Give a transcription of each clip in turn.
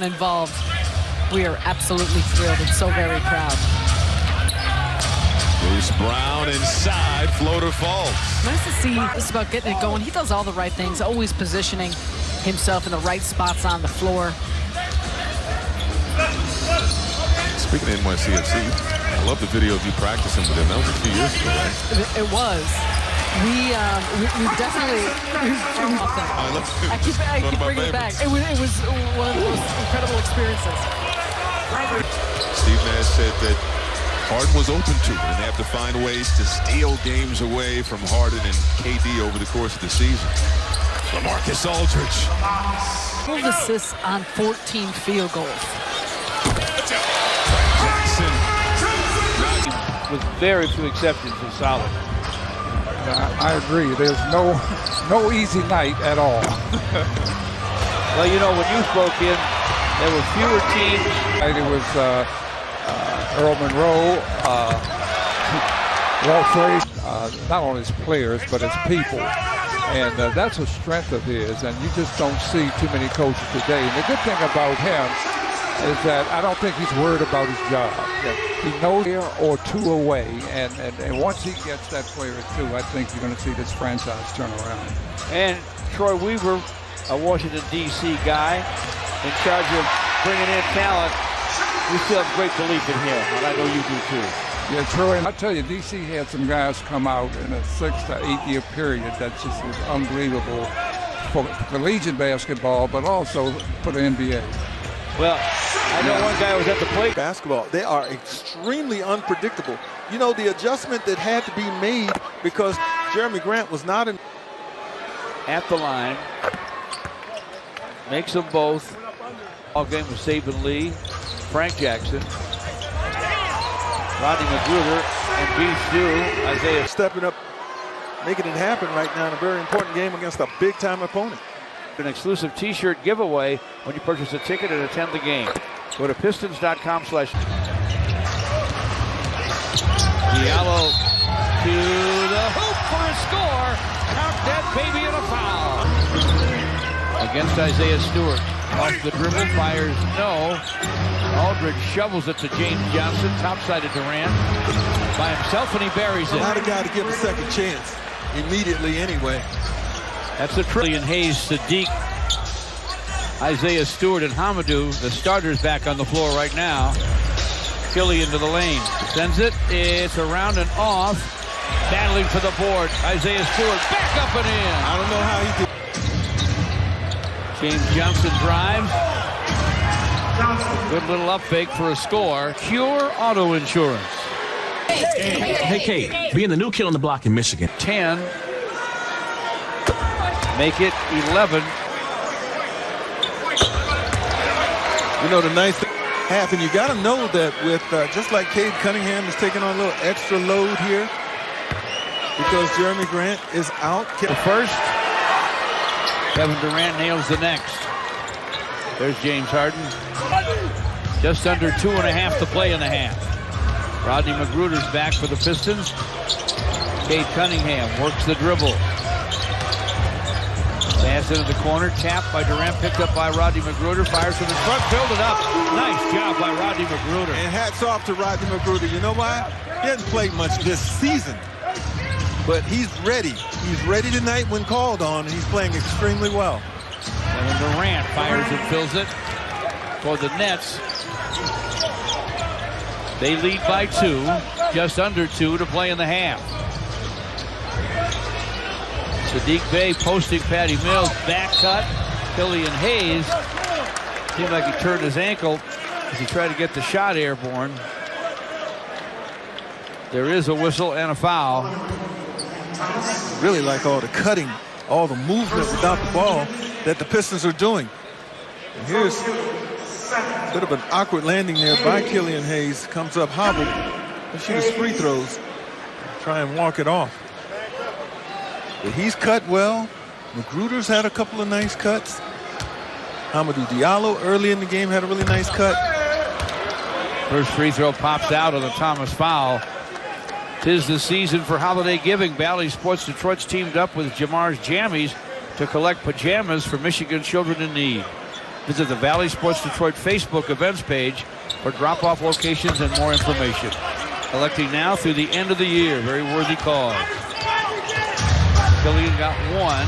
involved, we are absolutely thrilled and so very proud. Bruce Brown inside, floater falls. Nice to see. It's about getting it going. He does all the right things, always positioning himself in the right spots on the floor. Speaking of NYCFC, I love the video of you practicing with him. That was a few years ago, right? It was. We definitely. I keep bringing it back. It was one of the most incredible experiences. Steve Nash said that Harden was open to it, and they have to find ways to steal games away from Harden and KD over the course of the season. LaMarcus Aldridge. 12 assists on 14 field goals. Jackson. With very few exceptions, is solid. I agree. There's no easy night at all. Well, you know, when you broke in, there were fewer teams. It was Earl Monroe, Walt Frazier, not only as players, but as people. And that's a strength of his, and you just don't see too many coaches today. And the good thing about him is that I don't think he's worried about his job. He knows here or two away, and once he gets that player or two, I think you're going to see this franchise turn around. And Troy Weaver, a Washington, D.C. guy, in charge of bringing in talent. We still have great belief in him, and I know you do too. Yeah, Troy, I tell you, D.C. had some guys come out in a 6 to 8 year period that just was unbelievable for collegiate basketball, but also for the NBA. Well, I know one guy was at the plate. Basketball, they are extremely unpredictable. You know, the adjustment that had to be made because Jeremy Grant was not in. At the line. Makes them both. All game with Saban Lee, Frank Jackson, Rodney Magruder, and B. Stu. Isaiah stepping up, making it happen right now in a very important game against a big-time opponent. An exclusive T-shirt giveaway when you purchase a ticket and attend the game. Go to Pistons.com/ Diallo to the hoop for a score. Count that baby in a foul. Against Isaiah Stewart. Off the dribble, fires no. Aldridge shovels it to James Johnson, topside to Durant. By himself, and he buries it. Not a guy to give a second chance immediately anyway. That's a Killian Hayes, Sadiq, Isaiah Stewart, and Hamidou. The starters back on the floor right now. Killian to the lane. Sends it. It's around and off. Battling for the board. Isaiah Stewart back up and in. I don't know how he did. James Johnson drives. Good little up fake for a score. Cure Auto Insurance. Hey, Kate, being the new kid on the block in Michigan. 10. Make it 11. You know, the nice half, and you got to know that with just like Cade Cunningham is taking on a little extra load here because Jeremy Grant is out. The first. Kevin Durant nails the next. There's James Harden. Just under 2.5 to play in the half. Rodney Magruder's back for the Pistons. Cade Cunningham works the dribble. Pass into the corner, tapped by Durant, picked up by Rodney Magruder, fires from the front, filled it up. Nice job by Rodney Magruder. And hats off to Rodney Magruder. You know why? He hasn't played much this season, but he's ready. He's ready tonight when called on, and he's playing extremely well. And then Durant fires and fills it for the Nets. They lead by 2, just under 2 to play in the half. Sadiq Bey posting Patty Mills, back cut. Killian Hayes seemed like he turned his ankle as he tried to get the shot airborne. There is a whistle and a foul. Really like all the cutting, all the movement without the ball that the Pistons are doing. And here's a bit of an awkward landing there by Killian Hayes. Comes up hobbled and shoots free throws. Try and walk it off. But he's cut well. Magruder's had a couple of nice cuts. Hamidou Diallo early in the game had a really nice cut. First free throw pops out on the Thomas foul. 'Tis the season for holiday giving. Bally Sports Detroit's teamed up with Jamar's Jammies to collect pajamas for Michigan children in need. Visit the Valley Sports Detroit Facebook events page for drop-off locations and more information. Collecting now through the end of the year. Very worthy cause. Killian got one.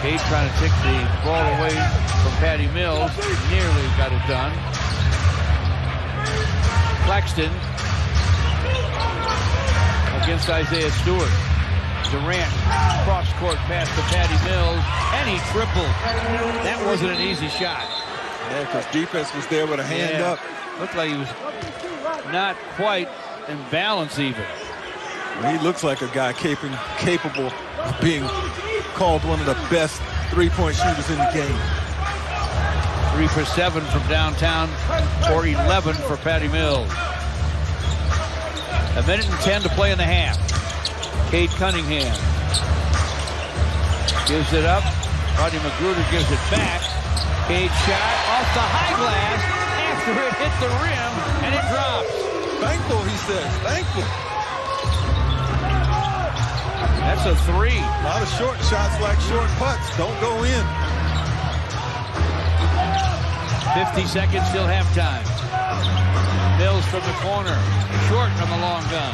Cade trying to take the ball away from Patty Mills. Nearly got it done. Claxton against Isaiah Stewart. Durant cross-court pass to Patty Mills, and he tripled. That wasn't an easy shot. Yeah, because defense was there with a hand up. Looked like he was not quite in balance even. He looks like a guy capable of being called one of the best three-point shooters in the game. 3 for 7 from downtown, or 11 for Patty Mills. 1:10 to play in the half. Cade Cunningham gives it up. Rodney Magruder gives it back. Cade shot off the high glass after it hit the rim, and it drops. Thankful, he says. Thankful. That's a 3. A lot of short shots like short putts. Don't go in. 50 seconds till halftime. Mills from the corner. Short on the long gun.